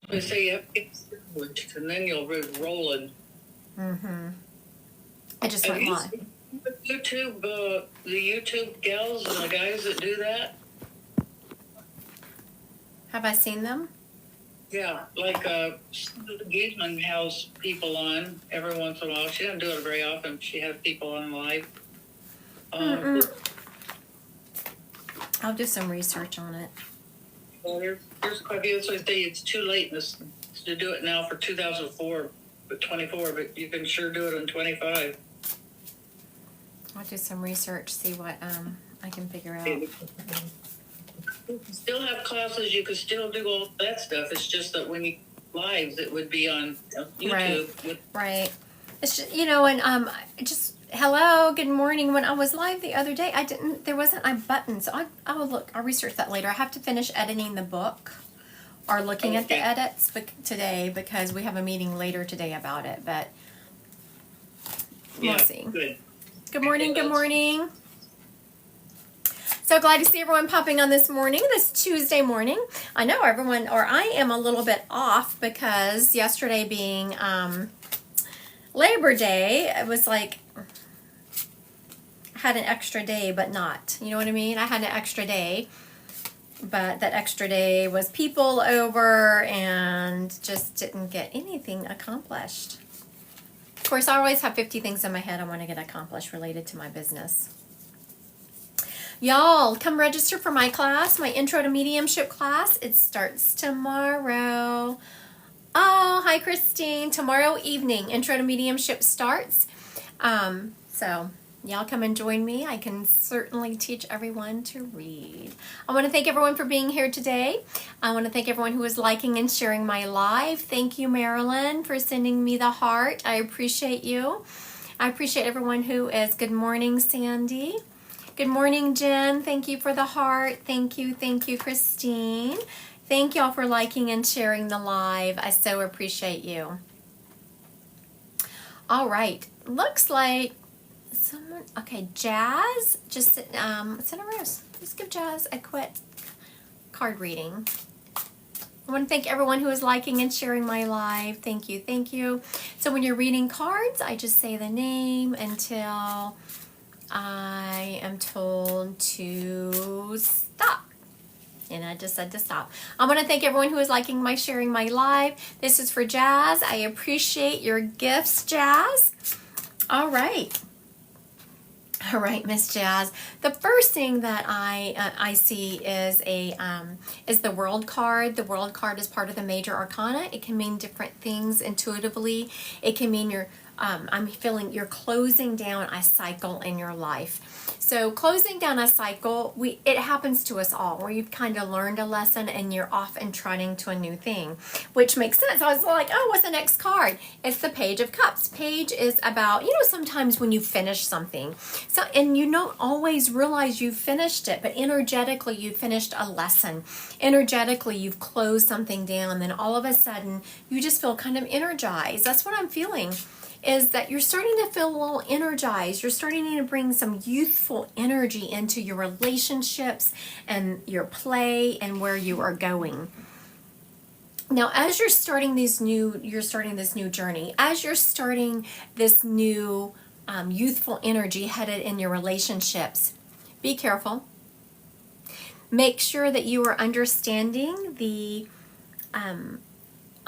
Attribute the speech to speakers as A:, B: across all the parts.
A: They say you have to get sandwiched and then you'll be rolling.
B: Mm-hmm. I just
A: Have
B: went
A: you
B: live.
A: seen the YouTube gals and the guys that do that?
B: Have I seen them?
A: Yeah, like Giesman has people on every once in a while. She doesn't do it very often. She has people on live.
B: I'll do some research on it.
A: Well, there's quite a few. So I say it's too late to do it now for 2004, but 24. But you can sure do it in 25.
B: I'll do some research, see what I can figure out.
A: You can still have classes. You could still do all that stuff. It's just that when you lives, it would be on YouTube.
B: Right. It's just, and just hello, good morning. When I was live the other day, there wasn't a button, so I'll research that later. I have to finish editing the book or looking at the edits today because we have a meeting later today about it. But we'll see. Good morning. Good morning. So glad to see everyone popping on this morning, this Tuesday morning. I know everyone, or I am a little bit off because yesterday being Labor Day, it was like I had an extra day, but not. You know what I mean? I had an extra day, but that extra day was people over and just didn't get anything accomplished. Of course, I always have 50 things in my head I want to get accomplished related to my business. Y'all, come register for my class, my Intro to Mediumship class. It starts tomorrow. Oh, hi, Christine. Tomorrow evening, Intro to Mediumship starts. So y'all come and join me. I can certainly teach everyone to read. I want to thank everyone for being here today. I want to thank everyone who is liking and sharing my live. Thank you, Marilyn, for sending me the heart. I appreciate you. I appreciate everyone who is. Good morning, Sandy. Good morning, Jen. Thank you for the heart. Thank you, Christine. Thank y'all for liking and sharing the live. I so appreciate you. All right. Looks like someone, okay, Jazz, just sit in a row. Let's give Jazz a quick card reading. I want to thank everyone who is liking and sharing my live. Thank you. So when you're reading cards, I just say the name until I am told to stop. And I just said to stop. I want to thank everyone who is liking my sharing my live. This is for Jazz. I appreciate your gifts, Jazz. All right, Miss Jazz. The first thing that I see is is the World card. The World card is part of the Major Arcana. It can mean different things intuitively. It can mean I'm feeling you're closing down a cycle in your life. So closing down a cycle, it happens to us all, where you've kind of learned a lesson and you're off and trotting to a new thing, which makes sense. I was like, oh, what's the next card? It's the Page of Cups. Page is about, sometimes when you finish something, and you don't always realize you've finished it, but energetically you've finished a lesson. Energetically you've closed something down, then all of a sudden you just feel kind of energized. That's what I'm feeling. Is that you're starting to feel a little energized. You're starting to bring some youthful energy into your relationships and your play and where you are going. Now, as you're starting this new journey, as you're starting this new youthful energy headed in your relationships, be careful. Make sure that you are understanding the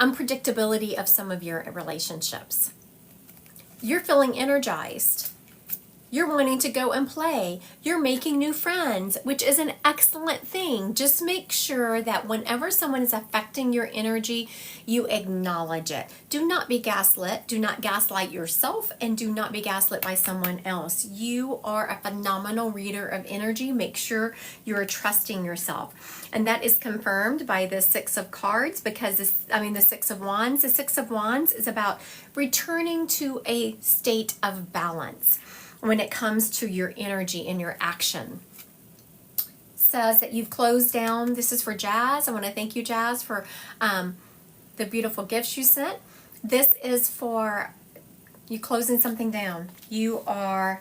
B: unpredictability of some of your relationships. You're feeling energized. You're wanting to go and play. You're making new friends, which is an excellent thing. Just make sure that whenever someone is affecting your energy, you acknowledge it. Do not be gaslit. Do not gaslight yourself, and do not be gaslit by someone else. You are a phenomenal reader of energy. Make sure you're trusting yourself. And that is confirmed by the Six of Cards, because the Six of Wands. The Six of Wands is about returning to a state of balance when it comes to your energy and your action. Says that you've closed down. This is for Jazz. I want to thank you, Jazz, for the beautiful gifts you sent. This is for you closing something down. You're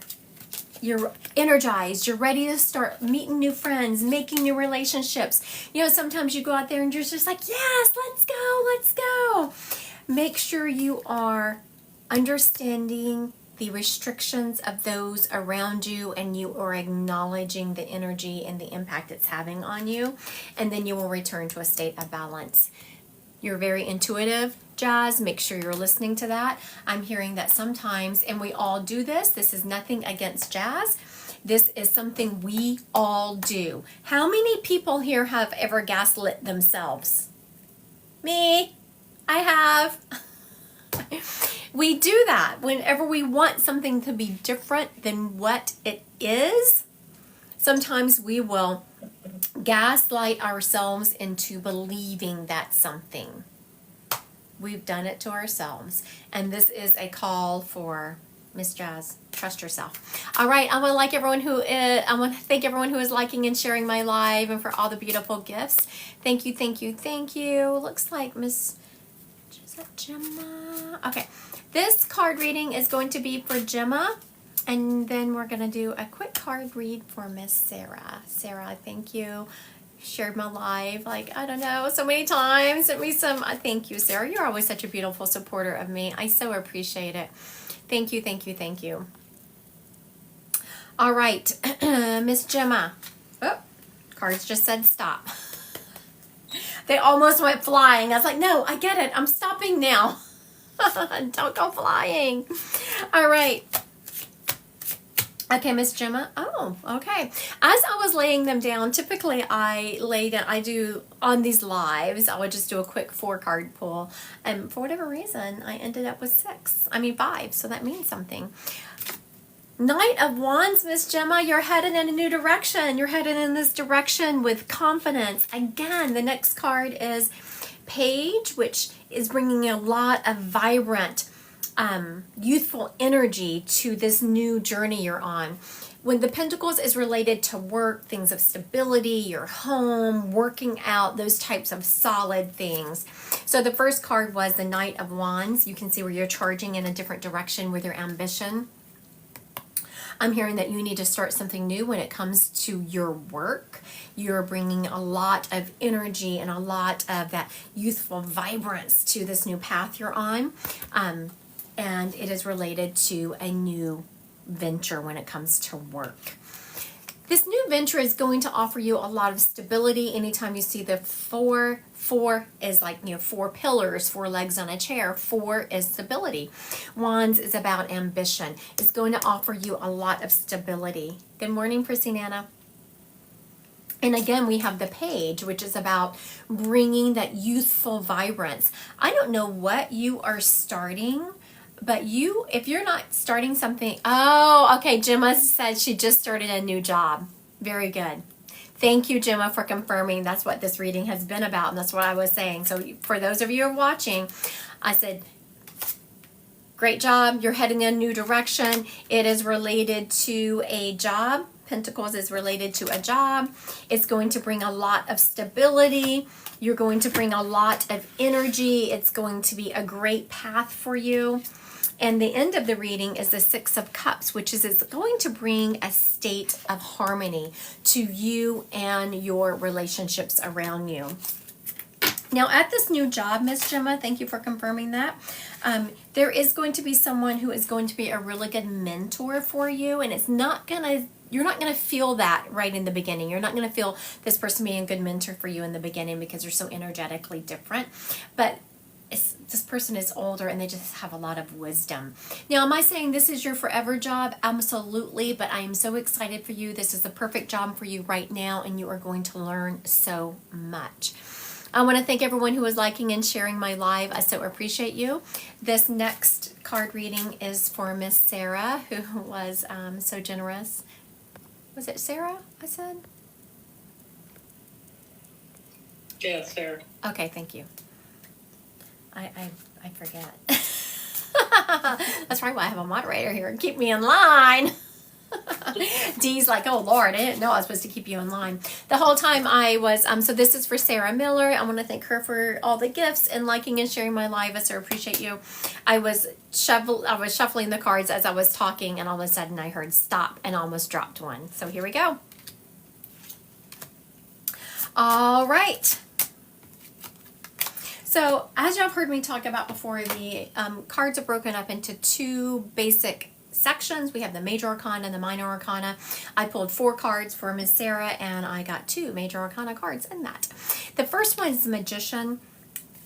B: energized. You're ready to start meeting new friends, making new relationships. Sometimes you go out there and you're just like, yes, let's go. make sure you are understanding the restrictions of those around you, and you are acknowledging the energy and the impact it's having on you, and then you will return to a state of balance. You're very intuitive, Jazz. Make sure you're listening to that. I'm hearing that sometimes, and we all do this. This is nothing against Jazz. This is something we all do. How many people here have ever gaslit themselves? Me. I have. We do that whenever we want something to be different than what it is. Sometimes we will gaslight ourselves into believing that's something. We've done it to ourselves. And this is a call for Miss Jazz. Trust yourself. All right, I want to thank everyone who is liking and sharing my live, and for all the beautiful gifts. Thank you, thank you, thank you. Looks like Miss Gemma. Okay, this card reading is going to be for Gemma, and then we're going to do a quick card read for Miss Sarah. Sarah, thank you. Shared my live, like, I don't know, so many times. Sent me some, thank you, Sarah. You're always such a beautiful supporter of me. I so appreciate it. Thank you, thank you, thank you. All right, Miss Gemma. Oh, cards just said stop. They almost went flying. I was like, no, I get it. I'm stopping now. Don't go flying. All right. Okay, Miss Gemma. Oh, okay. As I was laying them down, typically I do on these lives, I would just do a quick 4-card pull. And for whatever reason, I ended up with 5, so that means something. Knight of Wands, Miss Gemma, you're headed in a new direction. You're headed in this direction with confidence. Again, the next card is Page, which is bringing a lot of vibrant, youthful energy to this new journey you're on. When the Pentacles is related to work, things of stability, your home, working out, those types of solid things. So the first card was the Knight of Wands. You can see where you're charging in a different direction with your ambition. I'm hearing that you need to start something new when it comes to your work. You're bringing a lot of energy and a lot of that youthful vibrance to this new path you're on. And it is related to a new venture when it comes to work. This new venture is going to offer you a lot of stability. Anytime you see the four is like, 4 pillars, 4 legs on a chair. 4 is stability. Wands is about ambition. It's going to offer you a lot of stability. Good morning, Christine. And again, we have the Page, which is about bringing that youthful vibrance. I don't know what you are starting, but if you're not starting something, okay, Gemma said she just started a new job. Very good. Thank you, Gemma, for confirming that's what this reading has been about, and that's what I was saying. So for those of you who are watching, I said, great job. You're heading in a new direction. It is related to a job. Pentacles is related to a job. It's going to bring a lot of stability. You're going to bring a lot of energy. It's going to be a great path for you. And the end of the reading is the 6 of Cups, which is it's going to bring a state of harmony to you and your relationships around you. Now, at this new job, Miss Gemma, thank you for confirming that. There is going to be someone who is going to be a really good mentor for you, and you're not going to feel that right in the beginning. You're not going to feel this person being a good mentor for you in the beginning because they're so energetically different. But this person is older and they just have a lot of wisdom. Now, am I saying this is your forever job? Absolutely, but I am so excited for you. This is the perfect job for you right now, and you are going to learn so much. I want to thank everyone who is liking and sharing my live. I so appreciate you. This next card reading is for Miss Sarah, who was so generous. Was it Sarah I said?
A: Yeah, Sarah.
B: Okay, thank you. I forget. That's probably why I have a moderator here and keep me in line. Dee's like, oh Lord, I didn't know I was supposed to keep you in line. The whole time I was, so this is for Sarah Miller. I want to thank her for all the gifts and liking and sharing my live. I so appreciate you. I was shuffling the cards as I was talking, and all of a sudden I heard stop and almost dropped one. So here we go. All right. So, as y'all have heard me talk about before, the cards are broken up into two basic sections. We have the major arcana and the minor arcana. I pulled 4 cards for Miss Sarah, and I got 2 major arcana cards in that. The first one is the Magician.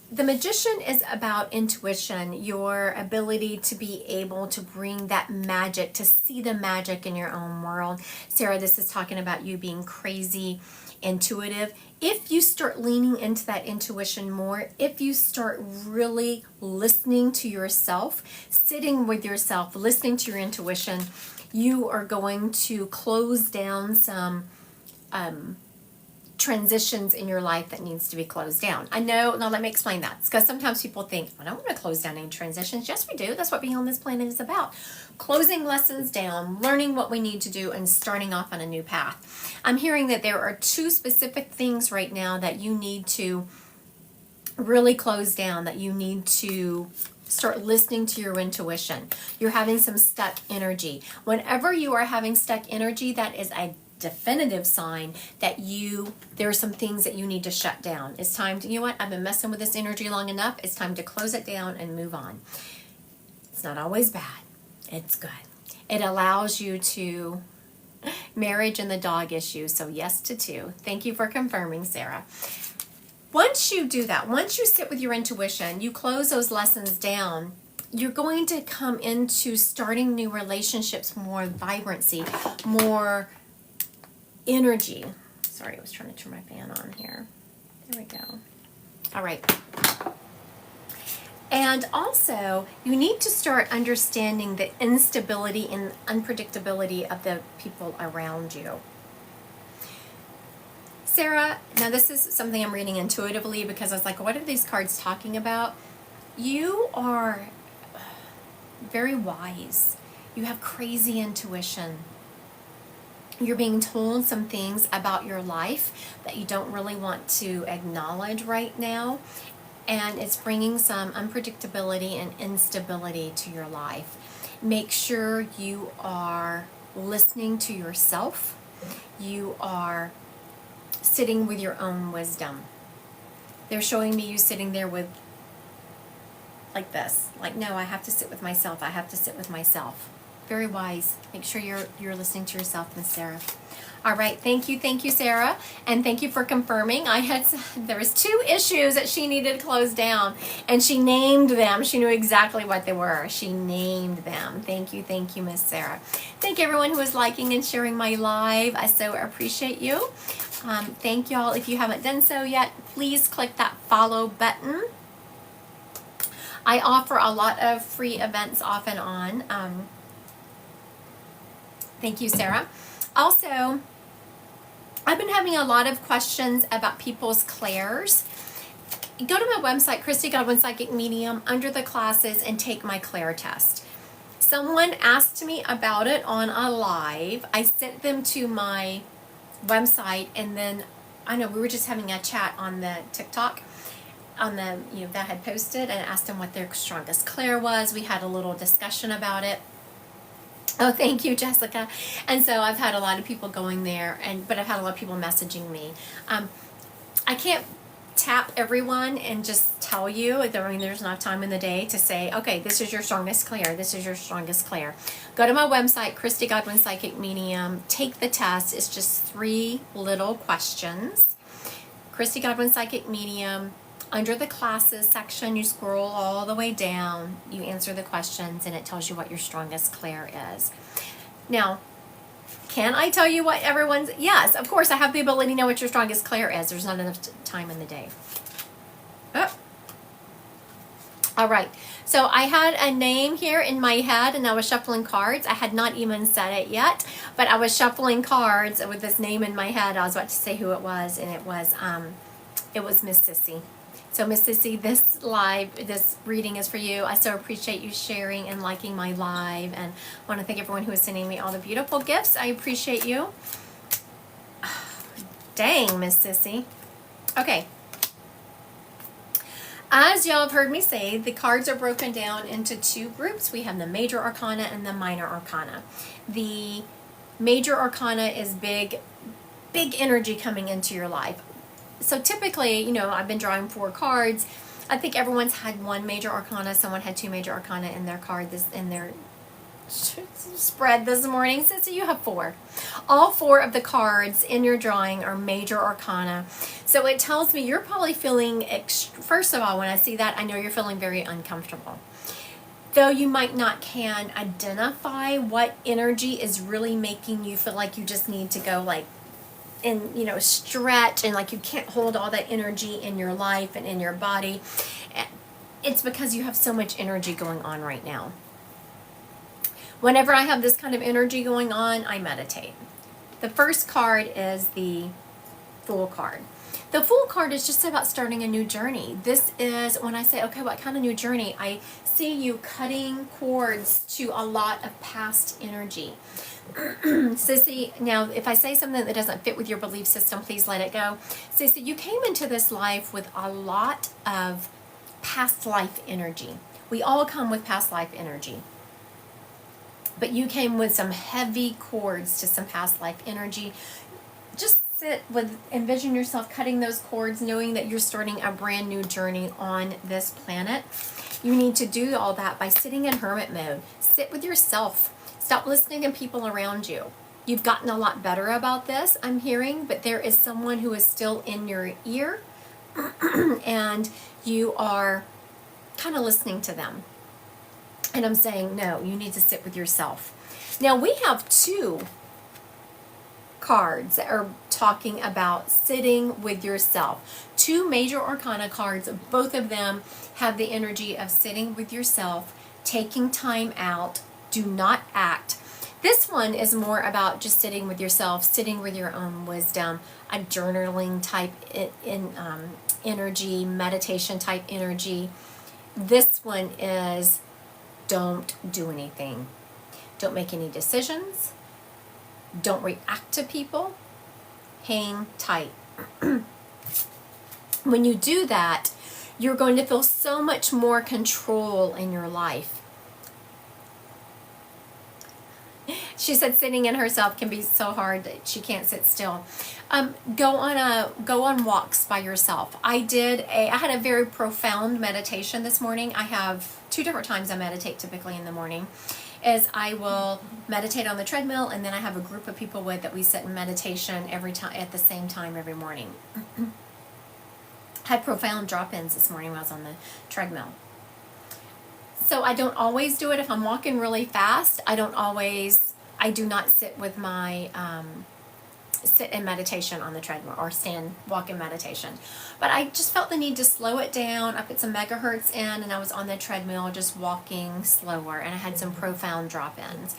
B: The Magician is about intuition, your ability to be able to bring that magic, to see the magic in your own world. Sarah, this is talking about you being crazy intuitive. If you start leaning into that intuition more, if you start really listening to yourself, sitting with yourself, listening to your intuition, you are going to close down some transitions in your life that needs to be closed down. I know, now let me explain that. It's because sometimes people think, I don't want to close down any transitions. Yes, we do. That's what being on this planet is about. Closing lessons down, learning what we need to do, and starting off on a new path. I'm hearing that there are 2 specific things right now that you need to really close down, that you need to start listening to your intuition. You're having some stuck energy. Whenever you are having stuck energy, that is a definitive sign that there are some things that you need to shut down. It's time to, you know what, I've been messing with this energy long enough. It's time to close it down and move on. It's not always bad. It's good. It allows you to marriage and the dog issue. So yes to 2. Thank you for confirming, Sarah. Once you do that, once you sit with your intuition, you close those lessons down, you're going to come into starting new relationships, more vibrancy, more energy. Sorry, I was trying to turn my fan on here. There we go. All right. And also, you need to start understanding the instability and unpredictability of the people around you. Sarah, now this is something I'm reading intuitively because I was like, what are these cards talking about? You are very wise. You have crazy intuition. You're being told some things about your life that you don't really want to acknowledge right now, and it's bringing some unpredictability and instability to your life. Make sure you are listening to yourself. You are sitting with your own wisdom. They're showing me you sitting there with, like this, like, no, I have to sit with myself. I have to sit with myself. Very wise. Make sure you're listening to yourself, Miss Sarah. All right, thank you, Sarah, and thank you for confirming. There was 2 issues that she needed to close down, and she named them. She knew exactly what they were. She named them. Thank you, Miss Sarah. Thank everyone who is liking and sharing my live. I so appreciate you. Thank y'all. If you haven't done so yet, please click that follow button. I offer a lot of free events off and on. Thank you, Sarah. Also, I've been having a lot of questions about people's clairs. Go to my website, Christy Godwin Psychic Medium, under the classes, and take my clair test. Someone asked me about it on a live. I sent them to my website, and then I know we were just having a chat on the TikTok on the that had posted, and asked them what their strongest clair was. We had a little discussion about it. Oh, thank you, Jessica. And so I've had a lot of people going there, but I've had a lot of people messaging me. I can't tap everyone and just tell you. I mean, there's enough time in the day to say, okay, this is your strongest clair. This is your strongest clair. Go to my website, Christy Godwin Psychic Medium. Take the test. It's just 3 little questions. Christy Godwin Psychic Medium. Under the classes section, you scroll all the way down, you answer the questions, and it tells you what your strongest clair is. Now, can I tell you what everyone's... Yes, of course, I have the ability to know what your strongest clair is. There's not enough time in the day. Oh. All right, so I had a name here in my head, and I was shuffling cards. I had not even said it yet, but I was shuffling cards with this name in my head. I was about to say who it was, and it was Miss Sissy. So, Miss Sissy, this reading is for you. I so appreciate you sharing and liking my live, and I want to thank everyone who is sending me all the beautiful gifts. I appreciate you. Dang, Miss Sissy. Okay. As y'all have heard me say, the cards are broken down into 2 groups. We have the major arcana and the minor arcana. The major arcana is big energy coming into your life. So typically, I've been drawing 4 cards. I think everyone's had one major arcana. Someone had two major arcana in their card, in their spread this morning. So you have four. All four of the cards in your drawing are major arcana. So it tells me you're probably feeling, first of all, when I see that, I know you're feeling very uncomfortable. Though you might not can identify what energy is really making you feel like you just need to go like, and stretch, and like you can't hold all that energy in your life and in your body. It's because you have so much energy going on right now. Whenever I have this kind of energy going on, I meditate. The first card is the Fool card. The Fool card is just about starting a new journey. This is when I say, okay, what kind of new journey? I see you cutting cords to a lot of past energy. Sissy, now if I say something that doesn't fit with your belief system, please let it go. Sissy, you came into this life with a lot of past life energy. We all come with past life energy. But you came with some heavy cords to some past life energy. Just envision yourself cutting those cords, knowing that you're starting a brand new journey on this planet. You need to do all that by sitting in hermit mode. Sit with yourself. Stop listening to people around you. You've gotten a lot better about this, I'm hearing, but there is someone who is still in your ear, and you are kind of listening to them. And I'm saying, no, you need to sit with yourself. Now, we have two cards that are talking about sitting with yourself. Two major arcana cards, both of them have the energy of sitting with yourself, taking time out, do not act. This one is more about just sitting with yourself, sitting with your own wisdom, a journaling type energy, meditation type energy. This one is don't do anything. Don't make any decisions. Don't react to people. Hang tight. When you do that, you're going to feel so much more control in your life. She said sitting in herself can be so hard that she can't sit still. Go on walks by yourself. I had a very profound meditation this morning. I have 2 different times I meditate typically in the morning. Is I will meditate on the treadmill, and then I have a group of people that we sit in meditation every time at the same time every morning. Had profound drop-ins this morning when I was on the treadmill. So I don't always do it if I'm walking really fast. I do not sit with my sit in meditation on the treadmill or walk in meditation. But I just felt the need to slow it down. I put some megahertz in, and I was on the treadmill just walking slower, and I had some profound drop-ins.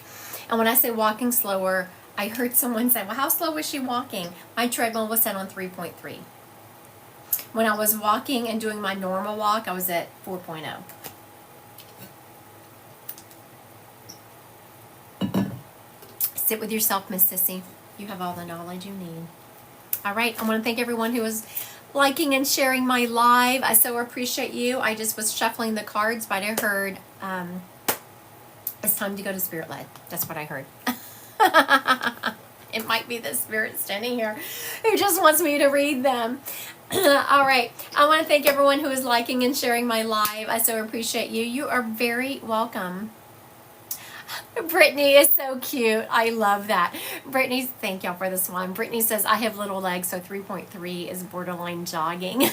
B: And when I say walking slower, I heard someone say, well, how slow was she walking? My treadmill was set on 3.3. When I was walking and doing my normal walk, I was at 4.0. Sit with yourself, Miss Sissy. You have all the knowledge you need. All right, I want to thank everyone who was liking and sharing my live. I so appreciate you. I just was shuffling the cards, but I heard it's time to go to Spirit Led. That's what I heard. It might be the spirit standing here who just wants me to read them. All right, I want to thank everyone who is liking and sharing my live. I so appreciate you. You are very welcome. Brittany is so cute. I love that. Brittany, thank y'all for this one. Brittany says, I have little legs, so 3.3 is borderline jogging.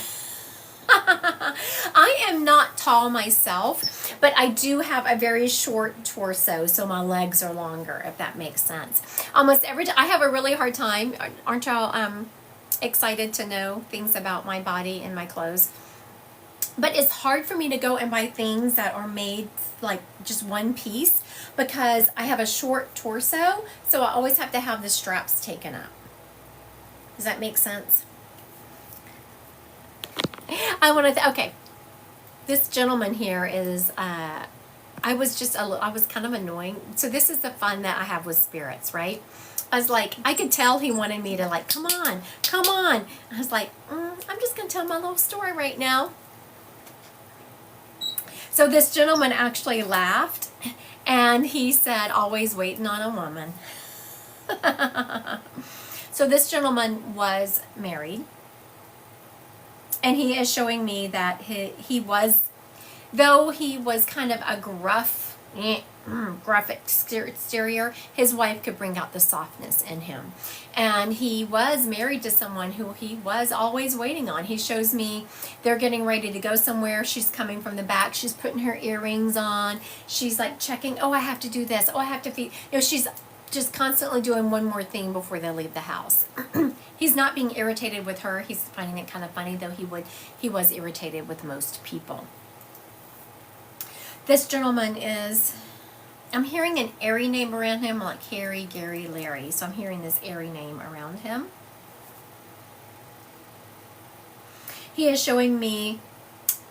B: I am not tall myself, but I do have a very short torso, so my legs are longer, if that makes sense. Almost every time, I have a really hard time. Aren't y'all excited to know things about my body and my clothes? But it's hard for me to go and buy things that are made like just one piece because I have a short torso, so I always have to have the straps taken up. Does that make sense? I want to, okay. This gentleman here is, I was kind of annoying. So this is the fun that I have with spirits, right? I was like, I could tell he wanted me to like, come on. I was like, I'm just going to tell my little story right now. So this gentleman actually laughed, and he said, always waiting on a woman. So this gentleman was married, And he is showing me that he was, though he was kind of a gruff exterior, his wife could bring out the softness in him. And he was married to someone who he was always waiting on. He shows me they're getting ready to go somewhere. She's coming from the back. She's putting her earrings on. She's like checking, oh, I have to do this. Oh, I have to feed. She's just constantly doing one more thing before they leave the house. He's not being irritated with her. He's finding it kind of funny, though he was irritated with most people. This gentleman is, I'm hearing an airy name around him, like Harry, Gary, Larry. So I'm hearing this airy name around him. He is showing me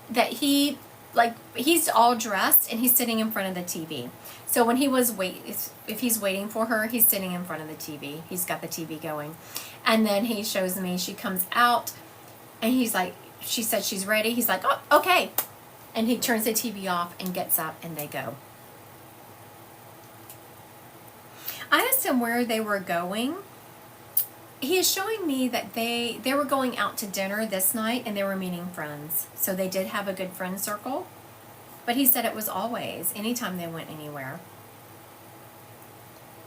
B: that he's all dressed and he's sitting in front of the TV. So when if he's waiting for her, he's sitting in front of the TV. He's got the TV going. And then he shows me, she comes out and he's like, she said she's ready. He's like, oh, okay. And he turns the TV off and gets up and they go. I asked him where they were going. He is showing me that they were going out to dinner this night and they were meeting friends. So they did have a good friend circle. But he said it was always, anytime they went anywhere.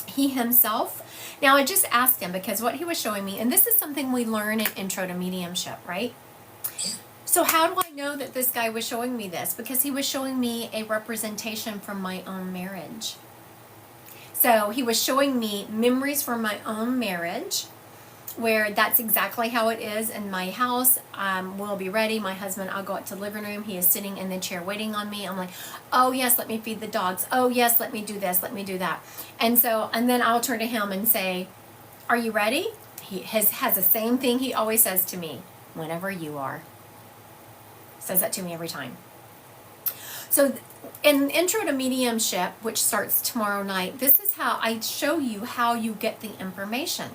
B: He himself, now I just asked him because what he was showing me, and this is something we learn in Intro to Mediumship, right? So how do I know that this guy was showing me this? Because he was showing me a representation from my own marriage. So he was showing me memories from my own marriage, where that's exactly how it is in my house. We'll be ready. My husband, I'll go out to the living room. He is sitting in the chair waiting on me. I'm like, oh yes, let me feed the dogs. Oh yes, let me do this, let me do that. And then I'll turn to him and say, are you ready? He has the same thing he always says to me, whenever you are. Says that to me every time. So in Intro to Mediumship, which starts tomorrow night, this is how I show you how you get the information.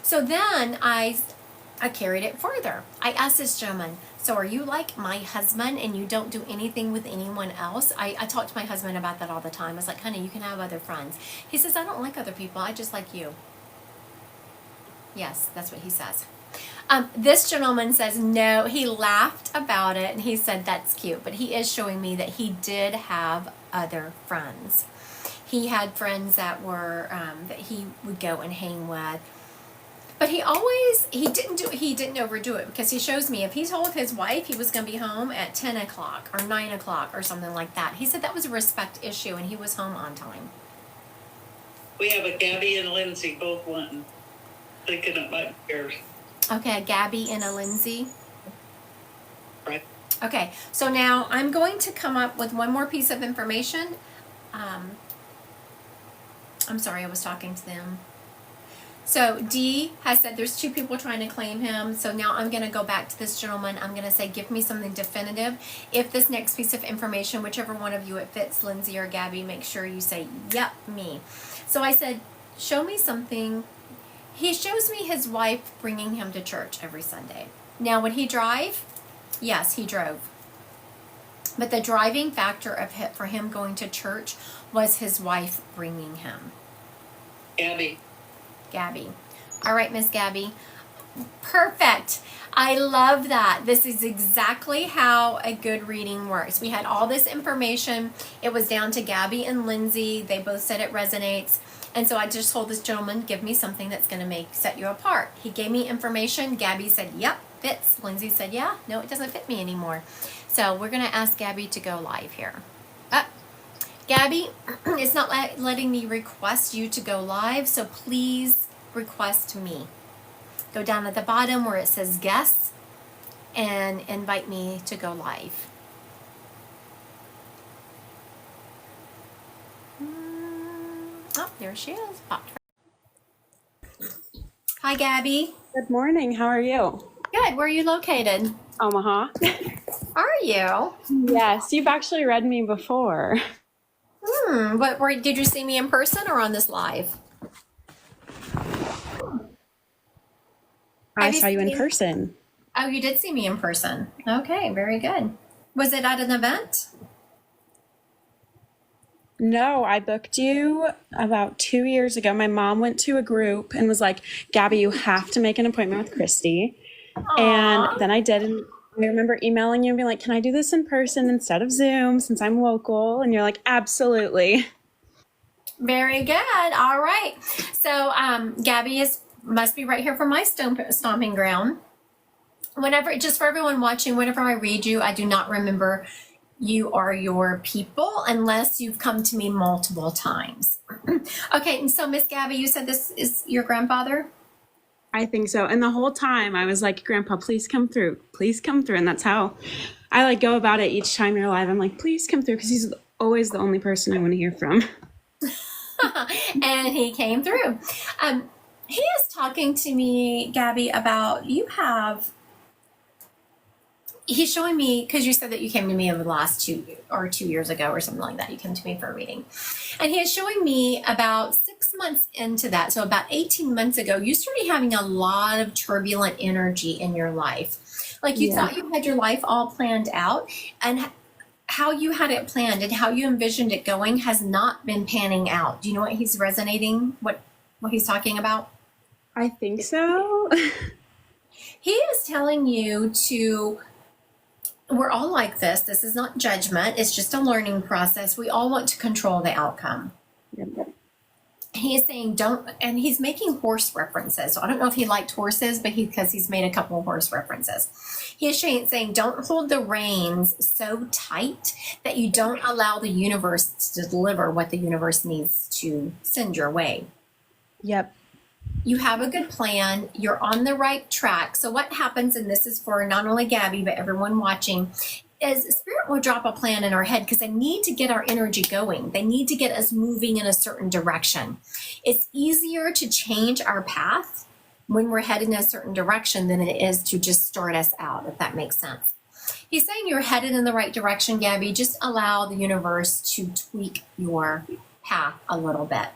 B: So then I carried it further. I asked this gentleman, so are you like my husband and you don't do anything with anyone else? I talk to my husband about that all the time. I was like, honey, you can have other friends. He says, I don't like other people. I just like you. Yes, that's what he says. This gentleman says no. He laughed about it and he said that's cute. But he is showing me that he did have other friends. He had friends that were that he would go and hang with. But he didn't overdo it, because he shows me if he told his wife he was going to be home at 10 o'clock or 9 o'clock or something like that, he said that was a respect issue and he was home on time.
A: We have a Gabby and Lindsay both wanting, thinking it might be yours.
B: Okay, a Gabby and a Lindsay.
A: Right.
B: Okay, so now I'm going to come up with one more piece of information. I'm sorry, I was talking to them. So D has said there's 2 people trying to claim him. So now I'm going to go back to this gentleman. I'm going to say, give me something definitive. If this next piece of information, whichever one of you it fits, Lindsay or Gabby, make sure you say, yep, me. So I said, show me something. He shows me his wife bringing him to church every Sunday. Now, would he drive? Yes, he drove. But the driving factor for him going to church was his wife bringing him. Gabby. All right, Miss Gabby. Perfect. I love that. This is exactly how a good reading works. We had all this information. It was down to Gabby and Lindsay. They both said it resonates. And so I just told this gentleman, give me something that's going to set you apart. He gave me information. Gabby said, yep, fits. Lindsay said, yeah, no, it doesn't fit me anymore. So we're going to ask Gabby to go live here. Gabby, it's not letting me request you to go live, so please request me. Go down at the bottom where it says guests and invite me to go live. Oh, there she is. Popped her. Hi, Gabby.
C: Good morning. How are you?
B: Good. Where are you located?
C: Omaha.
B: Are you?
C: Yes, you've actually read me before.
B: Did you see me in person or on this live?
C: I saw you in person.
B: Oh, you did see me in person. Okay, very good. Was it at an event?
C: No, I booked you about 2 years ago. My mom went to a group and was like, Gabby, you have to make an appointment with Christy.
B: Aww.
C: And then I did, and I remember emailing you and being like, can I do this in person instead of Zoom since I'm local? And you're like, absolutely.
B: Very good. All right. So Gabby must be right here for my stomping ground. Whenever, just for everyone watching, whenever I read you, I do not remember you are your people unless you've come to me multiple times. Okay, and so Miss Gabby, you said this is your grandfather?
C: I think so. And the whole time I was like, Grandpa, please come through. Please come through. And that's how I like go about it each time you're live. I'm like, please come through, because he's always the only person I want to hear from.
B: And he came through. He is talking to me, Gabby, about he's showing me, because you said that you came to me over the last 2 years ago or something like that. You came to me for a reading. And he is showing me about 6 months into that. So about 18 months ago, you started having a lot of turbulent energy in your life. Like you thought you had your life all planned out, and how you had it planned and how you envisioned it going has not been panning out. Do you know what he's resonating, what he's talking about?
C: I think so.
B: He is telling you we're all like this. This is not judgment. It's just a learning process. We all want to control the outcome.
C: Yep.
B: He is saying and he's making horse references. So I don't know if he liked horses, but because he's made a couple of horse references. He is saying, don't hold the reins so tight that you don't allow the universe to deliver what the universe needs to send your way.
C: Yep.
B: You have a good plan. You're on the right track. So what happens, and this is for not only Gabby, but everyone watching, is Spirit will drop a plan in our head because they need to get our energy going. They need to get us moving in a certain direction. It's easier to change our path when we're headed in a certain direction than it is to just start us out, if that makes sense. He's saying you're headed in the right direction, Gabby. Just allow the universe to tweak your path a little bit.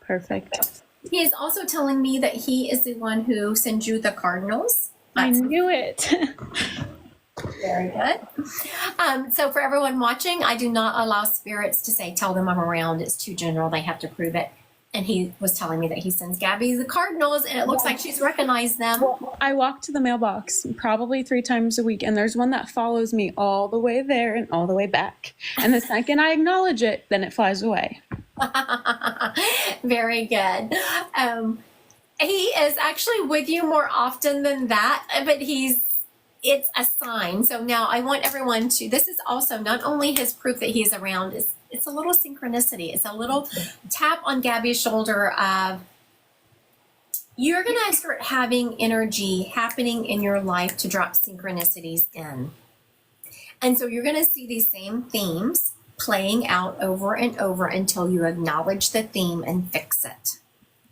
C: Perfect.
B: He is also telling me that he is the one who sends you the cardinals.
C: I knew it.
B: Very good. So for everyone watching, I do not allow spirits to say, tell them I'm around. It's too general. They have to prove it. And he was telling me that he sends Gabby the cardinals, and it looks like she's recognized them.
C: I walk to the mailbox probably 3 times a week, and there's one that follows me all the way there and all the way back. And the second I acknowledge it, then it flies away.
B: Very good. He is actually with you more often than that, but it's a sign. So now I want everyone this is also not only his proof that he's around, it's a little synchronicity. It's a little tap on Gabby's shoulder of, you're going to start having energy happening in your life to drop synchronicities in. And so you're going to see these same themes playing out over and over until you acknowledge the theme and fix it.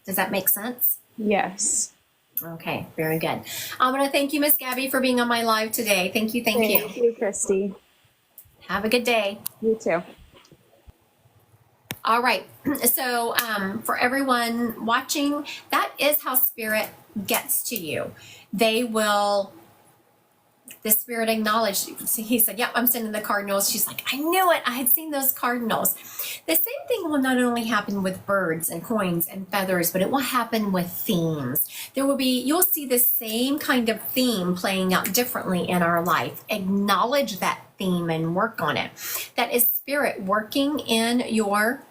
B: Does that make sense?
C: Yes.
B: Okay, very good. I want to thank you, Miss Gabby, for being on my live today. Thank you.
C: Thank you, Christy.
B: Have a good day.
C: You too.
B: All right. So for everyone watching, that is how Spirit gets to you. The Spirit acknowledged. He said, yep, I'm sending the cardinals. She's like, I knew it. I had seen those cardinals. The same thing will not only happen with birds and coins and feathers, but it will happen with themes. You'll see the same kind of theme playing out differently in our life. Acknowledge that theme and work on it. That is Spirit working in your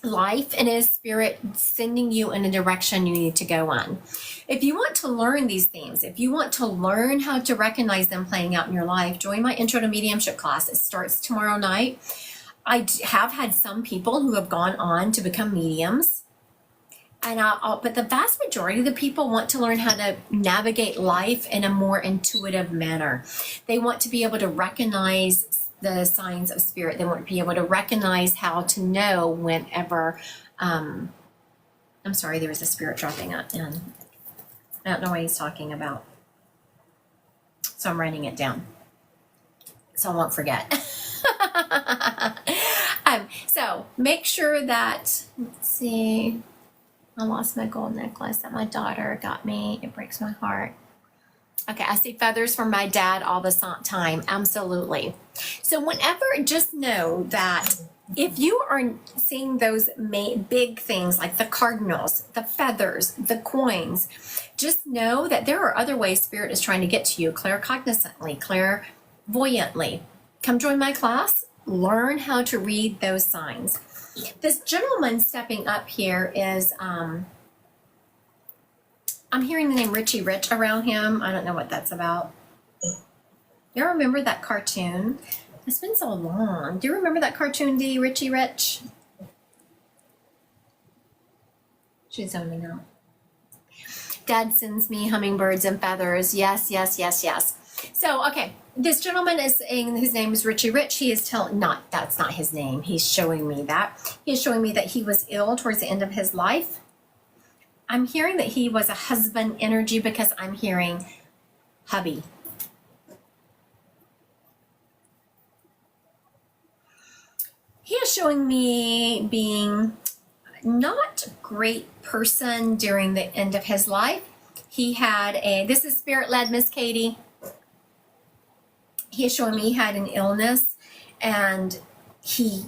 B: life, and is Spirit sending you in a direction you need to go on. If you want to learn these themes, if you want to learn how to recognize them playing out in your life, join my Intro to Mediumship class. It starts tomorrow night. I have had some people who have gone on to become mediums, but the vast majority of the people want to learn how to navigate life in a more intuitive manner. They want to be able to recognize the signs of Spirit. They want to be able to recognize how to know whenever, I'm sorry, there was a spirit dropping in. I don't know what he's talking about. So I'm writing it down so I won't forget. So make sure that, let's see, I lost my gold necklace that my daughter got me. It breaks my heart. Okay, I see feathers from my dad all the time. Absolutely. So whenever, just know that if you are seeing those big things like the cardinals, the feathers, the coins, just know that there are other ways Spirit is trying to get to you, claircognizantly, clairvoyantly. Come join my class. Learn how to read those signs. This gentleman stepping up here is, I'm hearing the name Richie Rich around him. I don't know what that's about. You remember that cartoon? It's been so long. Do you remember that cartoon, D, Richie Rich? She's zoning out. Dad sends me hummingbirds and feathers. Yes, yes, yes, yes. So, okay, this gentleman is saying his name is Richie Rich. He is that's not his name. He's showing me that. He's showing me that he was ill towards the end of his life. I'm hearing that he was a husband energy because I'm hearing hubby. He is showing me being not a great person during the end of his life. He had this is spirit-led, Miss Katie. He is showing me he had an illness and he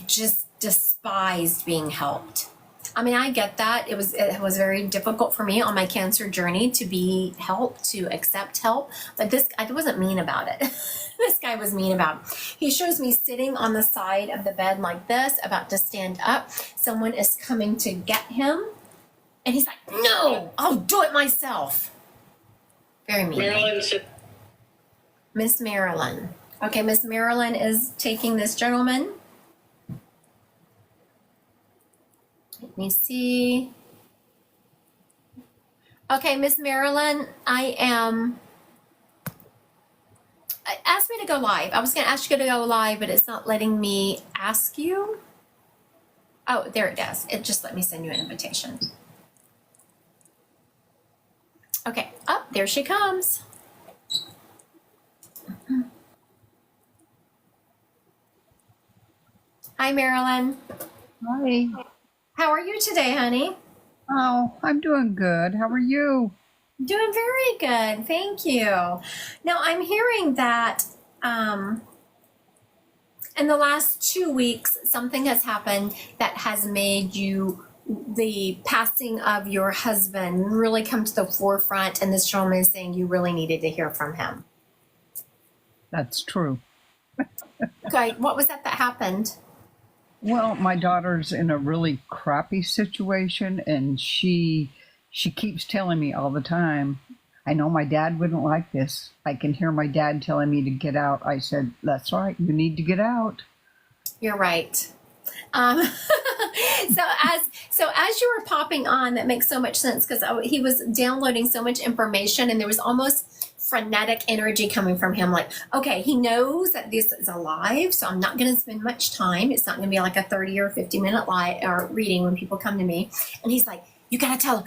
B: just despised being helped. I mean, I get that. It was very difficult for me on my cancer journey to be helped, to accept help. But I wasn't mean about it. This guy was mean about it. He shows me sitting on the side of the bed like this, about to stand up. Someone is coming to get him. And he's like, no, I'll do it myself. Very mean. Miss Marilyn. Okay, Miss Marilyn is taking this gentleman. Let me see. Okay, Miss Marilyn, asked me to go live. I was going to ask you to go live, but it's not letting me ask you. Oh, there it does. It just let me send you an invitation. Okay. Oh, there she comes. Hi, Marilyn.
D: Hi.
B: How are you today, honey?
D: Oh, I'm doing good. How are you?
B: Doing very good. Thank you. Now, I'm hearing that in the last 2 weeks, something has happened that has made the passing of your husband really come to the forefront. And this gentleman is saying you really needed to hear from him.
D: That's true.
B: Okay. What was that happened?
D: Well, my daughter's in a really crappy situation, and she keeps telling me all the time, I know my dad wouldn't like this. I can hear my dad telling me to get out. I said, that's right. You need to get out.
B: You're right. So as you were popping on, that makes so much sense because he was downloading so much information and there was almost frenetic energy coming from him. Like, okay, he knows that this is alive, so I'm not going to spend much time. It's not going to be like a 30 or 50-minute or reading when people come to me. And he's like, you got to tell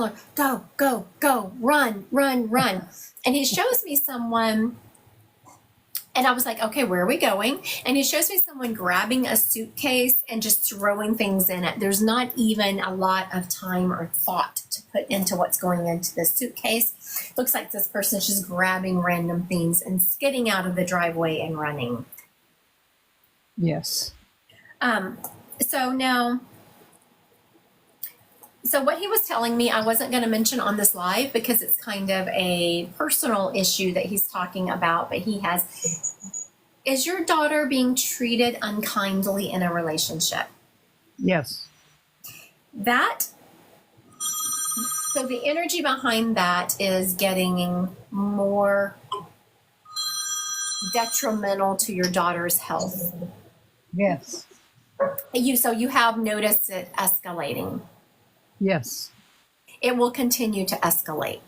B: her, go, go, go, run, run, run. And he shows me someone. And I was like, okay, where are we going? And he shows me someone grabbing a suitcase and just throwing things in it. There's not even a lot of time or thought to put into what's going into the suitcase. Looks like this person is just grabbing random things and skidding out of the driveway and running.
D: Yes.
B: So what he was telling me, I wasn't going to mention on this live because it's kind of a personal issue that he's talking about, but is your daughter being treated unkindly in a relationship?
D: Yes.
B: So the energy behind that is getting more detrimental to your daughter's health.
D: Yes.
B: So you have noticed it escalating.
D: Yes.
B: It will continue to escalate.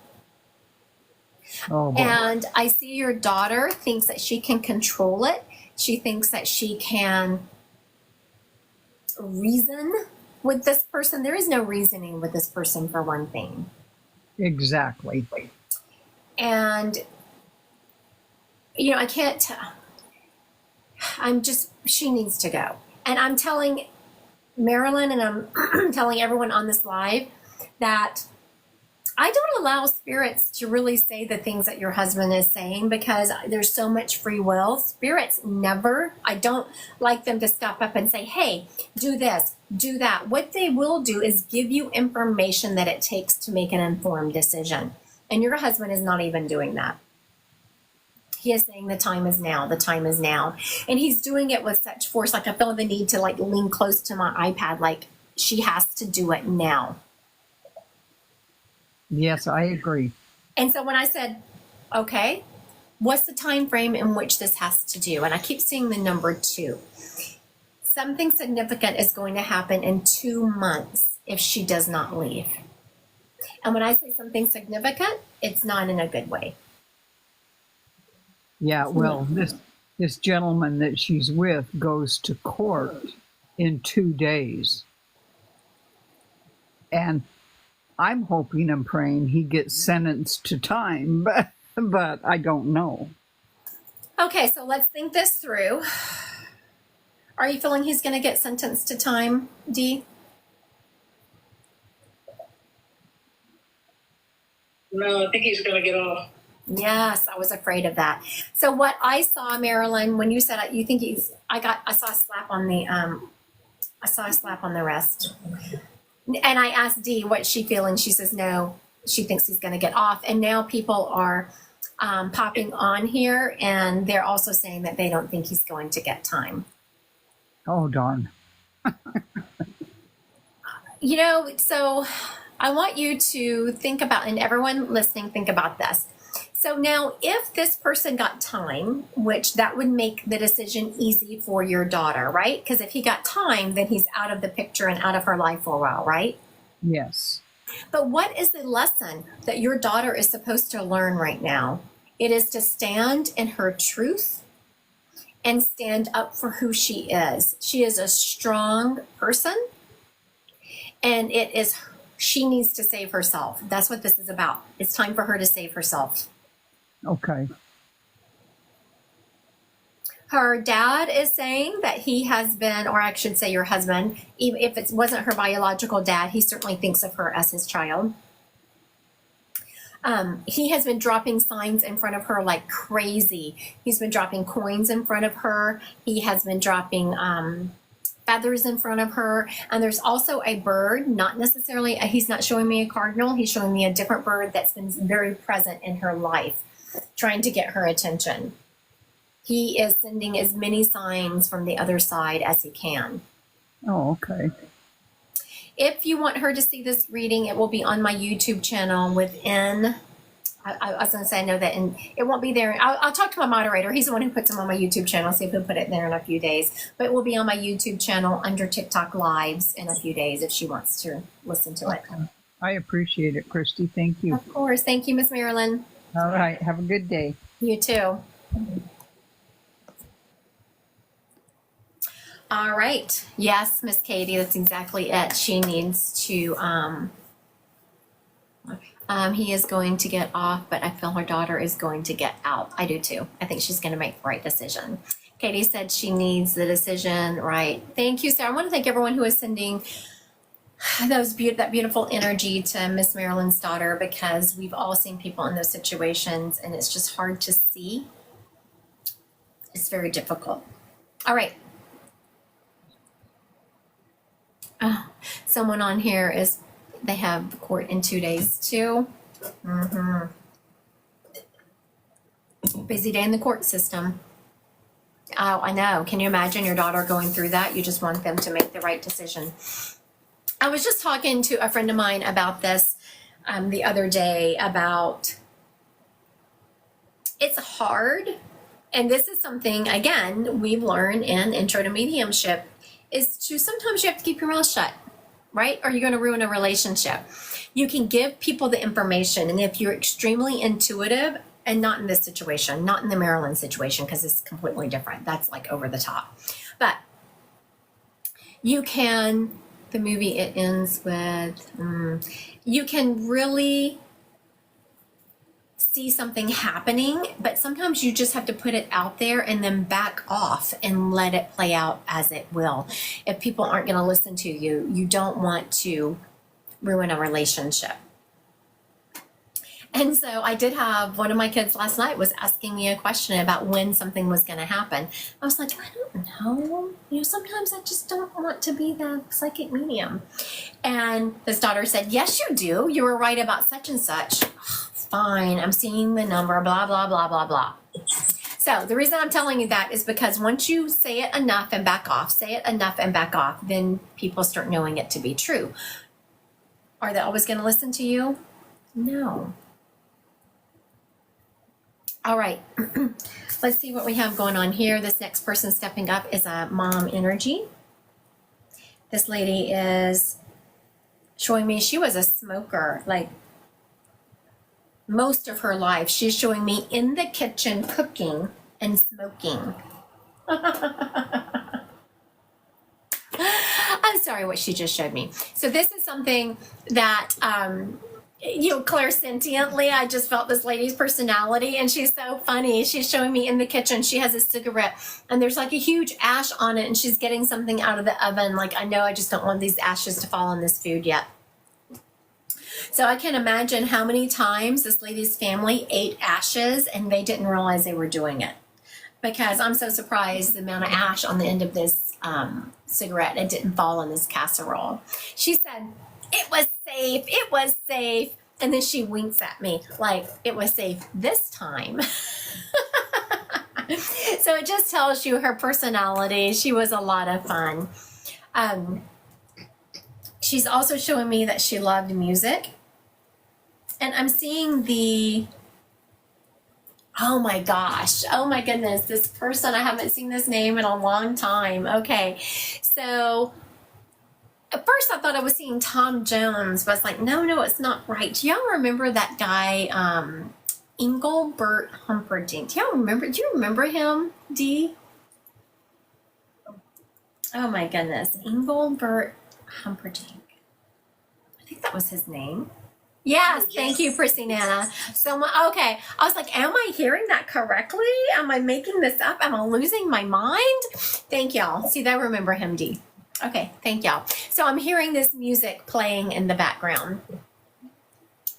D: Oh, boy.
B: And I see your daughter thinks that she can control it. She thinks that she can reason with this person. There is no reasoning with this person, for one thing.
D: Exactly.
B: And, I can't she needs to go. And I'm telling Marilyn and I'm telling everyone on this live that I don't allow spirits to really say the things that your husband is saying because there's so much free will. Spirits never, I don't like them to stop up and say, hey, do this, do that. What they will do is give you information that it takes to make an informed decision. And your husband is not even doing that. He is saying the time is now, the time is now. And he's doing it with such force. Like I feel the need to like lean close to my iPad, like she has to do it now.
D: Yes, I agree.
B: And so when I said, okay, what's the time frame in which this has to do? And I keep seeing the number 2. Something significant is going to happen in 2 months if she does not leave. And when I say something significant, it's not in a good way.
D: Yeah, well, this gentleman that she's with goes to court in 2 days. And I'm hoping and praying he gets sentenced to time, but I don't know.
B: Okay, so let's think this through. Are you feeling he's going to get sentenced to time, Dee?
A: No, I think he's going to get off.
B: Yes, I was afraid of that. So what I saw, Marilyn, when you said you think I saw a slap on the wrist. And I asked Dee what's she feeling. She says no, she thinks he's going to get off. And now people are popping on here, and they're also saying that they don't think he's going to get time.
D: Oh, darn.
B: So I want you to think about, and everyone listening, think about this. So now if this person got time, which that would make the decision easy for your daughter, right? Because if he got time, then he's out of the picture and out of her life for a while, right?
D: Yes.
B: But what is the lesson that your daughter is supposed to learn right now? It is to stand in her truth and stand up for who she is. She is a strong person, and she needs to save herself. That's what this is about. It's time for her to save herself.
D: Okay.
B: Her dad is saying that he has been, or I should say your husband, even if it wasn't her biological dad, he certainly thinks of her as his child. He has been dropping signs in front of her like crazy. He's been dropping coins in front of her. He has been dropping feathers in front of her. And there's also a bird, not necessarily, he's not showing me a cardinal. He's showing me a different bird that's been very present in her life, trying to get her attention. He is sending as many signs from the other side as he can.
D: Oh, okay.
B: If you want her to see this reading, it will be on my YouTube channel within, I was going to say, I know that, and it won't be there. I'll talk to my moderator. He's the one who puts them on my YouTube channel, see if he'll put it there in a few days. But it will be on my YouTube channel under TikTok Lives in a few days if she wants to listen to it.
D: I appreciate it, Christy. Thank you.
B: Of course. Thank you, Miss Marilyn.
D: All right. Have a good day.
B: You too. All right. Yes, Miss Katie, that's exactly it. She needs to, he is going to get off, but I feel her daughter is going to get out. I do too. I think she's going to make the right decision. Katie said she needs the decision right. Thank you, Sarah. I want to thank everyone who is sending that beautiful energy to Miss Marilyn's daughter, because we've all seen people in those situations and it's just hard to see. It's very difficult. All right. Someone on here they have court in 2 days too. Busy day in the court system. Oh, I know. Can you imagine your daughter going through that? You just want them to make the right decision. I was just talking to a friend of mine about this the other day about it's hard. And this is something, again, we've learned in Intro to Mediumship, is to sometimes you have to keep your mouth shut, right? Or you're going to ruin a relationship. You can give people the information. And if you're extremely intuitive, and not in this situation, not in the Maryland situation, because it's completely different. That's like over the top. But you can, the movie it ends with, you can really see something happening, but sometimes you just have to put it out there and then back off and let it play out as it will. If people aren't going to listen to you, you don't want to ruin a relationship. And so I did have one of my kids last night was asking me a question about when something was going to happen. I was like, I don't know. You know, sometimes I just don't want to be the psychic medium. And his daughter said, yes, you do. You were right about such and such. Fine, I'm seeing the number, blah, blah, blah, blah, blah. So the reason I'm telling you that is because once you say it enough and back off, say it enough and back off, then people start knowing it to be true. Are they always going to listen to you? No. All right, let's see what we have going on here. This next person stepping up is a mom energy. This lady is showing me she was a smoker, like most of her life. She's showing me in the kitchen cooking and smoking. I'm sorry what she just showed me. So this is something that, you know, clairsentiently, I just felt this lady's personality, and she's so funny. She's showing me in the kitchen. She has a cigarette, and there's like a huge ash on it, and she's getting something out of the oven. Like, I know I just don't want these ashes to fall on this food yet. So I can imagine how many times this lady's family ate ashes, and they didn't realize they were doing it. Because I'm so surprised the amount of ash on the end of this cigarette, it didn't fall on this casserole. She said, it was safe, it was safe. And then she winks at me like it was safe this time. So it just tells you her personality. She was a lot of fun. She's also showing me that she loved music. And I'm seeing the, oh my gosh, oh my goodness, this person, I haven't seen this name in a long time. Okay, so at first I thought I was seeing Tom Jones, but I was like, no, it's not right. Do y'all remember that guy, Engelbert Humperdinck? Do you remember him, Dee? Oh my goodness, Engelbert Humperdinck. I think that was his name. Yes, thank you, Prissy Nana. So, okay, I was like, am I hearing that correctly? Am I making this up? Am I losing my mind? Thank y'all. See, I remember him, Dee. Okay, thank y'all. So I'm hearing this music playing in the background.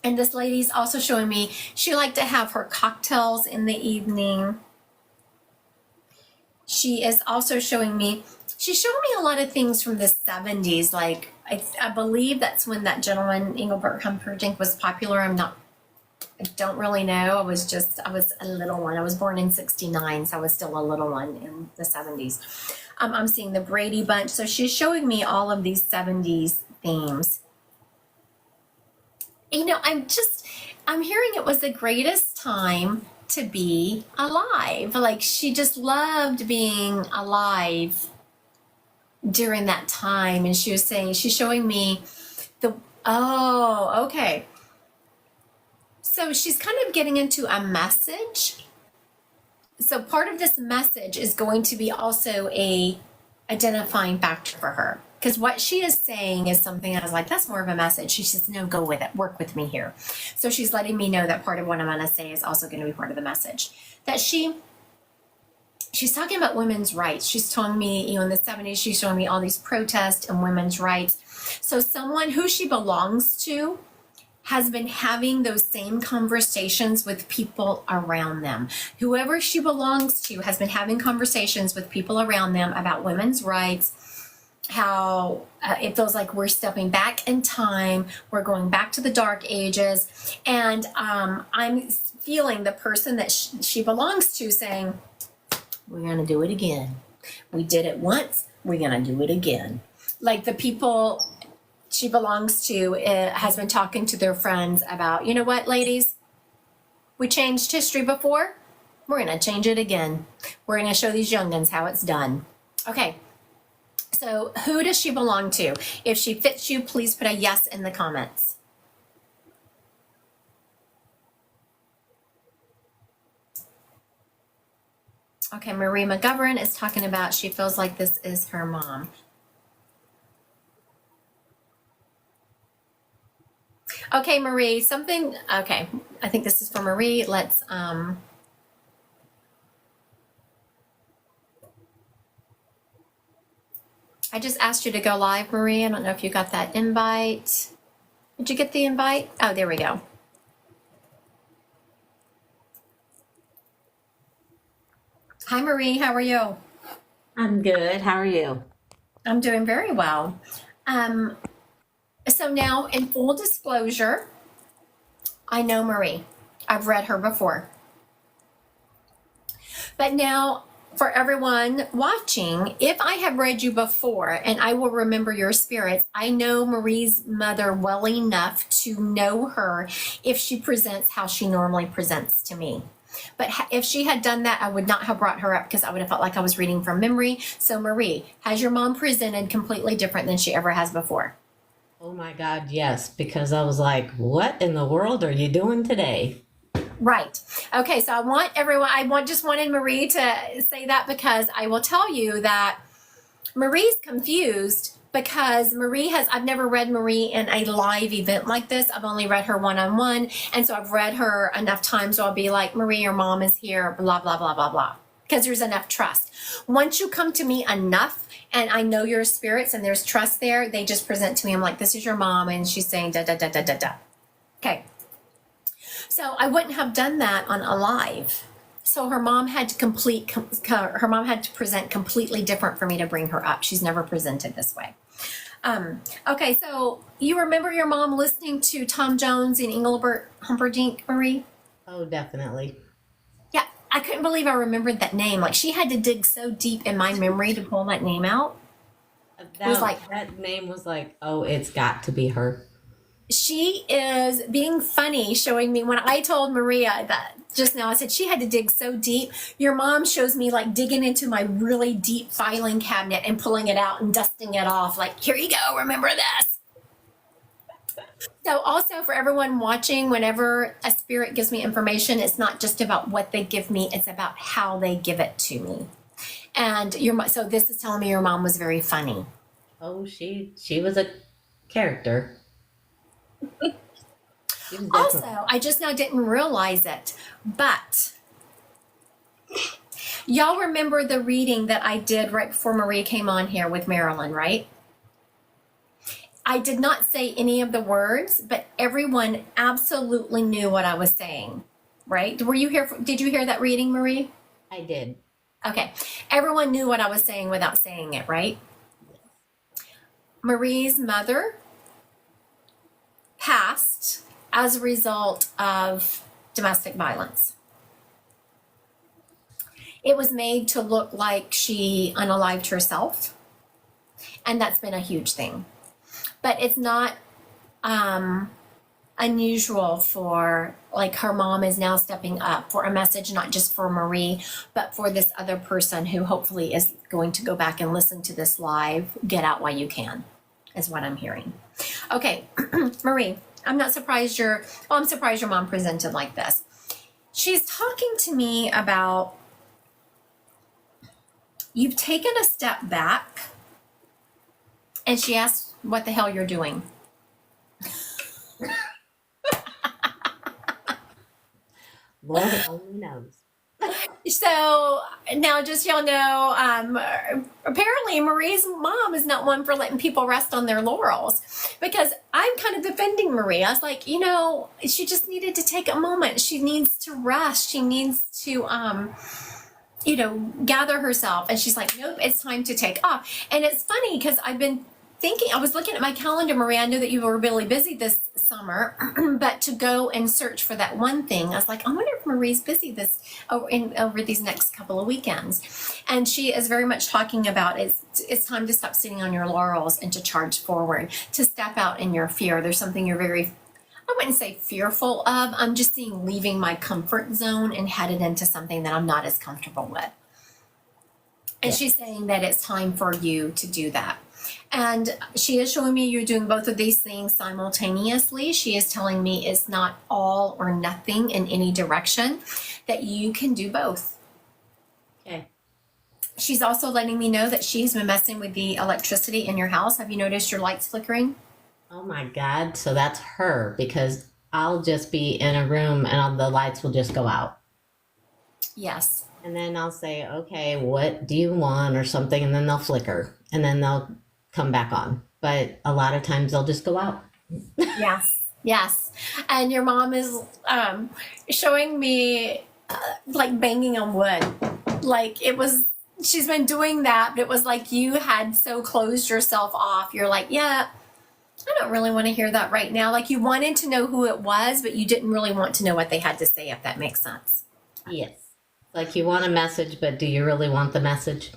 B: And this lady's also showing me she liked to have her cocktails in the evening. She is also showing me, she's showing me a lot of things from the 70s. Like, I believe that's when that gentleman, Engelbert Humperdinck, was popular. I don't really know. I was a little one. I was born in 69, so I was still a little one in the 70s. I'm seeing the Brady Bunch. So she's showing me all of these 70s themes. You know, I'm hearing it was the greatest time to be alive. Like, she just loved being alive during that time. And she was saying, she's showing me okay. So she's kind of getting into a message. So part of this message is going to be also a identifying factor for her. Because what she is saying is something I was like, that's more of a message. She says, no, go with it. Work with me here. So she's letting me know that part of what I'm going to say is also going to be part of the message. That she's talking about women's rights. She's telling me, you know, in the 70s, she's showing me all these protests and women's rights. So someone who she belongs to has been having those same conversations with people around them. Whoever she belongs to has been having conversations with people around them about women's rights, how it feels like we're stepping back in time, we're going back to the dark ages, and I'm feeling the person that she belongs to saying, we're going to do it again. We did it once, we're going to do it again. Like the people she belongs to has been talking to their friends about, you know what, ladies? We changed history before. We're going to change it again. We're going to show these youngins how it's done. Okay. So who does she belong to? If she fits you, please put a yes in the comments. Okay, Marie McGovern is talking about she feels like this is her mom. Okay, Marie, okay, I think this is for Marie. Let's, I just asked you to go live, Marie. I don't know if you got that invite. Did you get the invite? Oh, there we go. Marie. How are you?
E: I'm good. How are you?
B: I'm doing very well. So now, in full disclosure, I know Marie. I've read her before. But now, for everyone watching, if I have read you before and I will remember your spirits, I know Marie's mother well enough to know her if she presents how she normally presents to me. But if she had done that, I would not have brought her up because I would have felt like I was reading from memory. So, Marie, has your mom presented completely different than she ever has before?
E: Oh my God, yes, because I was like, what in the world are you doing today?
B: Right. Okay, so just wanted Marie to say that because I will tell you that Marie's confused because I've never read Marie in a live event like this. I've only read her one-on-one. And so I've read her enough times so I'll be like, Marie, your mom is here, blah, blah, blah, blah, blah. Because there's enough trust. Once you come to me enough and I know your spirits and there's trust there, they just present to me. I'm like, this is your mom. And she's saying da, da, da, da, da, da. Okay. So I wouldn't have done that on a live. So her mom had to present completely different for me to bring her up. She's never presented this way. Okay, so you remember your mom listening to Tom Jones and Engelbert Humperdinck, Marie?
E: Oh, definitely.
B: Yeah, I couldn't believe I remembered that name. Like she had to dig so deep in my memory to pull that name out.
E: That name was like, oh, it's got to be her.
B: She is being funny, showing me when I told Maria that just now, I said she had to dig so deep. Your mom shows me like digging into my really deep filing cabinet and pulling it out and dusting it off. Like, here you go, remember this. So also for everyone watching, whenever a spirit gives me information, it's not just about what they give me, it's about how they give it to me. And so this is telling me your mom was very funny.
E: Oh, she was a character.
B: Also, I just now didn't realize it, but y'all remember the reading that I did right before Marie came on here with Marilyn, right? I did not say any of the words, but everyone absolutely knew what I was saying, right? Were you here? Did you hear that reading, Marie?
E: I did.
B: Okay. Everyone knew what I was saying without saying it, right? Marie's mother passed as a result of domestic violence. It was made to look like she unalived herself, and that's been a huge thing. But it's not unusual for, like, her mom is now stepping up for a message, not just for Marie, but for this other person who hopefully is going to go back and listen to this live. Get out while you can, is what I'm hearing. Okay, Marie, I'm surprised your mom presented like this. She's talking to me about you've taken a step back, and she asked what the hell you're doing.
E: Lord only knows.
B: So now just y'all know, apparently Marie's mom is not one for letting people rest on their laurels, because I'm kind of defending Marie. I was like, she just needed to take a moment. She needs to rest. She needs to, gather herself. And she's like, nope, it's time to take off. And it's funny because I've been thinking, I was looking at my calendar, Marie. I knew that you were really busy this summer, but to go and search for that one thing, I was like, I wonder if Marie's busy over these next couple of weekends. And she is very much talking about it's time to stop sitting on your laurels and to charge forward, to step out in your fear. There's something you're I wouldn't say fearful of. I'm just seeing leaving my comfort zone and headed into something that I'm not as comfortable with. And she's saying that it's time for you to do that. And she is showing me you're doing both of these things simultaneously. She is telling me it's not all or nothing in any direction, that you can do both.
E: Okay.
B: She's also letting me know that she's been messing with the electricity in your house. Have you noticed your lights flickering?
E: Oh my God. So that's her, because I'll just be in a room and the lights will just go out.
B: Yes.
E: And then I'll say, okay, what do you want or something? And then they'll flicker and then they'll come back on. But a lot of times they'll just go out.
B: Yes. And your mom is showing me like banging on wood. like it was, she's been doing that, but it was like you had so closed yourself off. You're like, yeah, I don't really want to hear that right now. Like you wanted to know who it was, but you didn't really want to know what they had to say, if that makes sense.
E: Yes. Like you want a message, but do you really want the message?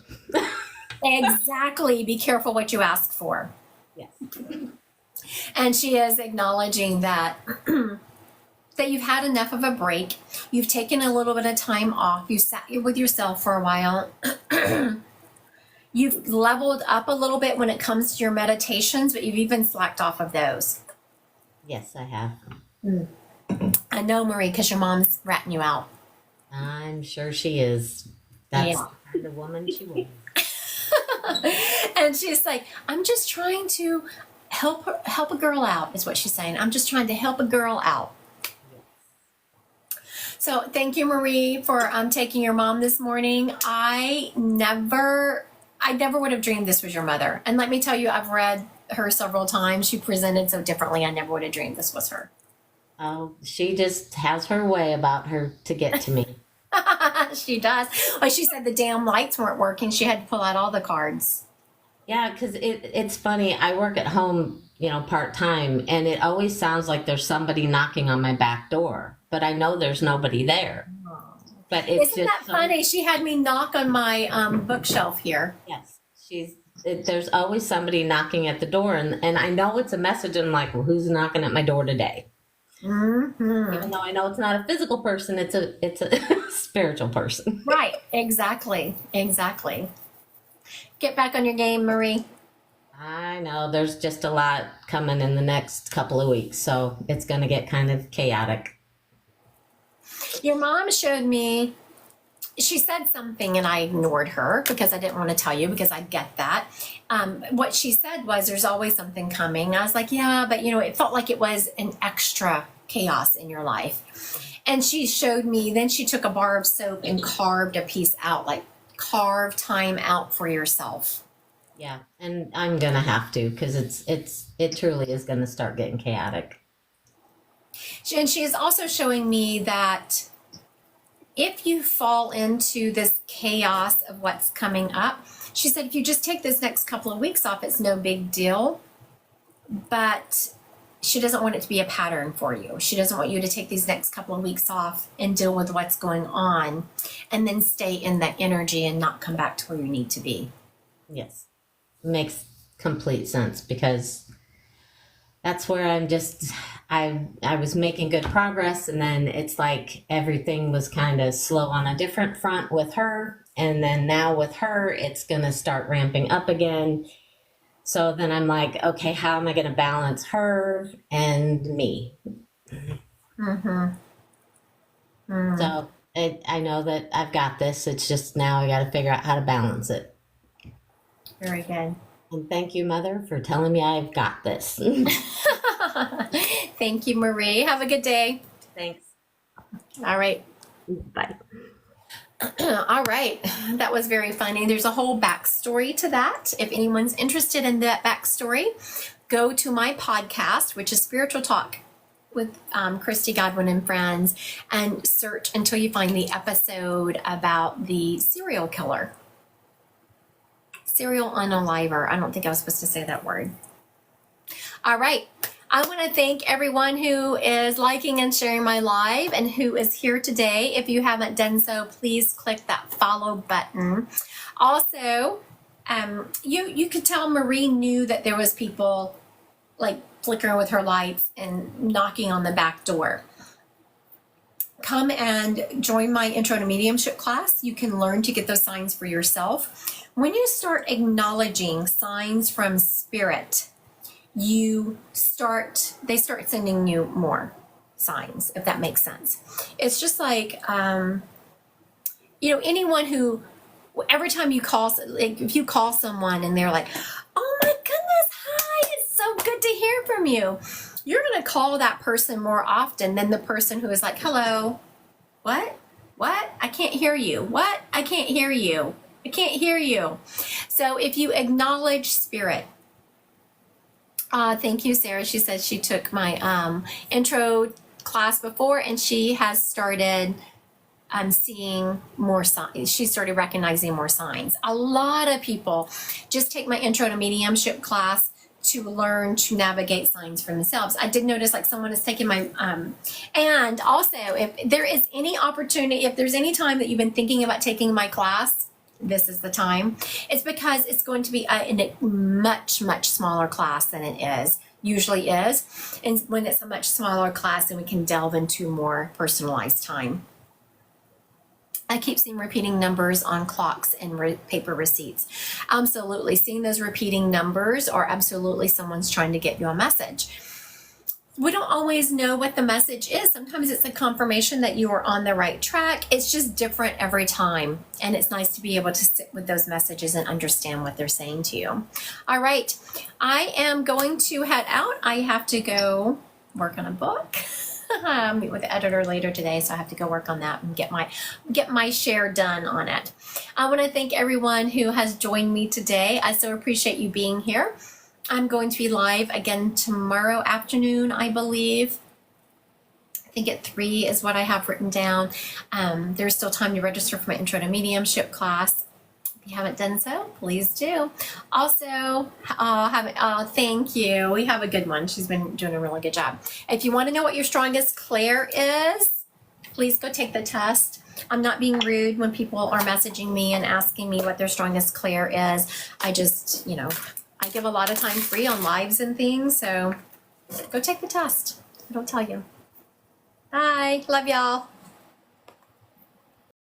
B: Exactly. Be careful what you ask for.
E: Yes.
B: And she is acknowledging that that you've had enough of a break. You've taken a little bit of time off. You sat with yourself for a while. You've leveled up a little bit when it comes to your meditations, but you've even slacked off of those.
E: Yes, I have.
B: I know, Marie, because your mom's ratting you out.
E: I'm sure she is. That's
B: Yeah.
E: the kind of woman she was.
B: And she's like, I'm just trying to help a girl out, is what she's saying. I'm just trying to help a girl out. So thank you, Marie, for taking your mom this morning. I never would have dreamed this was your mother. And let me tell you, I've read her several times. She presented so differently. I never would have dreamed this was her.
E: Oh, she just has her way about her to get to me.
B: She does. Well, she said the damn lights weren't working. She had to pull out all the cards.
E: Yeah, because it's funny. I work at home, part time, and it always sounds like there's somebody knocking on my back door, but I know there's nobody there. But it's
B: Isn't that funny? She had me knock on my bookshelf here.
E: Yes, there's always somebody knocking at the door, and I know it's a message. And I'm like, well, who's knocking at my door today?
B: Mm-hmm.
E: Even though I know it's not a physical person, it's a spiritual person.
B: Right. Exactly. Get back on your game, Marie.
E: I know there's just a lot coming in the next couple of weeks, so it's going to get kind of chaotic.
B: Your mom showed me, she said something and I ignored her because I didn't want to tell you, because I get that. What she said was, there's always something coming. I was like, yeah, but it felt like it was an extra chaos in your life. And she showed me, then she took a bar of soap and carved a piece out, like carve time out for yourself.
E: Yeah, and I'm going to have to, because it truly is going to start getting chaotic.
B: And she is also showing me that if you fall into this chaos of what's coming up, she said, if you just take this next couple of weeks off, it's no big deal. But she doesn't want it to be a pattern for you. She doesn't want you to take these next couple of weeks off and deal with what's going on and then stay in that energy and not come back to where you need to be.
E: Yes, makes complete sense, because that's where I was making good progress, and then it's like everything was kind of slow on a different front with her, and then now with her it's going to start ramping up again. So then I'm like, okay, how am I going to balance her and me? So I know that I've got this. It's just now I got to figure out how to balance it.
B: Very good.
E: And thank you, Mother, for telling me I've got this.
B: Thank you, Marie. Have a good day.
E: Thanks.
B: All right.
E: Bye.
B: All right. That was very funny. There's a whole backstory to that. If anyone's interested in that backstory, go to my podcast, which is Spiritual Talk with Christy Godwin and Friends, and search until you find the episode about the serial killer. Serial unaliver. I don't think I was supposed to say that word. All right. I want to thank everyone who is liking and sharing my live and who is here today. If you haven't done so, please click that follow button. Also, you could tell Marie knew that there was people like flickering with her lights and knocking on the back door. Come and join my intro to mediumship class. You can learn to get those signs for yourself. When you start acknowledging signs from spirit, they start sending you more signs, if that makes sense. It's just like, anyone who, every time you call, like if you call someone and they're like, oh my goodness, hi, it's so good to hear from you. You're going to call that person more often than the person who is like, hello, what? I can't hear you. What? I can't hear you. I can't hear you. So if you acknowledge spirit, thank you, Sarah. She said she took my intro class before, and she has started seeing more signs. She started recognizing more signs. A lot of people just take my intro to mediumship class to learn to navigate signs for themselves. I did notice like someone is taking my, and also if there is any opportunity, if there's any time that you've been thinking about taking my class, this is the time. It's because it's going to be in a much, much smaller class than it usually is. And when it's a much smaller class, then we can delve into more personalized time. I keep seeing repeating numbers on clocks and paper receipts. Absolutely. Seeing those repeating numbers or absolutely someone's trying to get you a message. We don't always know what the message is. Sometimes it's a confirmation that you are on the right track. It's just different every time. And it's nice to be able to sit with those messages and understand what they're saying to you. All right. I am going to head out. I have to go work on a book. I'll meet with the editor later today, so I have to go work on that and get my share done on it. I want to thank everyone who has joined me today. I so appreciate you being here. I'm going to be live again tomorrow afternoon, I believe. I think at 3 is what I have written down. There's still time to register for my Intro to Mediumship class. If you haven't done so, please do. Also, thank you. We have a good one. She's been doing a really good job. If you want to know what your strongest clair is, please go take the test. I'm not being rude when people are messaging me and asking me what their strongest clair is. I just, I give a lot of time free on lives and things, so go take the test. I don't tell you. Bye. Love y'all.